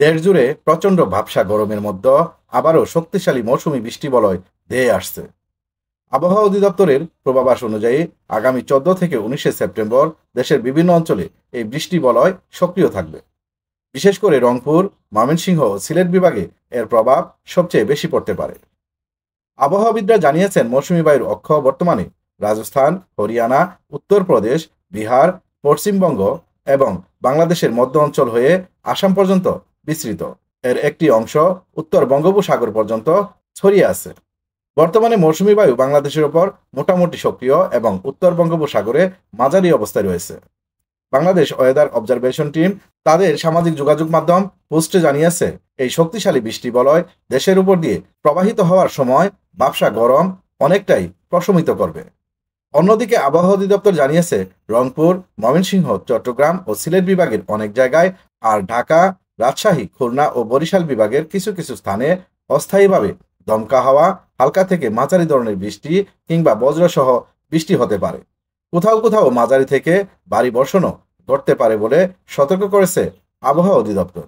দেশজুড়ে প্রচণ্ড ভাবসা গরমের মধ্যে আবারও শক্তিশালী মৌসুমি বৃষ্টি বলয় ধেয়ে আসছে। আবহাওয়া অধিদপ্তরের পূর্বাভাস অনুযায়ী আগামী 14 থেকে 19 সেপ্টেম্বর দেশের বিভিন্ন অঞ্চলে এই বৃষ্টি বলয় সক্রিয় থাকবে। বিশেষ করে রংপুর, ময়মনসিংহ ও সিলেট বিভাগে এর প্রভাব সবচেয়ে বেশি পড়তে পারে। আবহাওয়াবিদরা জানিয়েছেন, মৌসুমি বায়ুর অক্ষ বর্তমানে রাজস্থান, হরিয়ানা, উত্তরপ্রদেশ, বিহার, পশ্চিমবঙ্গ এবং বাংলাদেশের মধ্য অঞ্চল হয়ে আসাম পর্যন্ত বিস্তৃত। এর একটি অংশ উত্তর বঙ্গোপসাগর পর্যন্ত ছড়িয়ে আছে। বর্তমানে মৌসুমি বায়ু বাংলাদেশের ওপর মোটামুটি সক্রিয় এবং উত্তর বঙ্গোপসাগরে মাঝারি অবস্থায় রয়েছে। বাংলাদেশ ওয়েদার অবজারভেশন টিম তাদের সামাজিক যোগাযোগ মাধ্যম পোস্টে জানিয়েছে, এই শক্তিশালী বৃষ্টি বলয় দেশের উপর দিয়ে প্রবাহিত হওয়ার সময় ব্যবসা গরম অনেকটাই প্রশমিত করবে। অন্যদিকে আবহাওয়া অধিদপ্তর জানিয়েছে, রংপুর, ময়মনসিংহ, চট্টগ্রাম ও সিলেট বিভাগের অনেক জায়গায় আর ঢাকা, রাজশাহী, খুলনা ও বরিশাল বিভাগের কিছু কিছু স্থানে অস্থায়ীভাবে দমকা হাওয়া, হালকা থেকে মাঝারি ধরনের বৃষ্টি কিংবা বজ্রসহ বৃষ্টি হতে পারে। কোথাও কোথাও মাঝারি থেকে ভারী বর্ষণও ঘটতে পারে বলে সতর্ক করেছে আবহাওয়া অধিদপ্তর।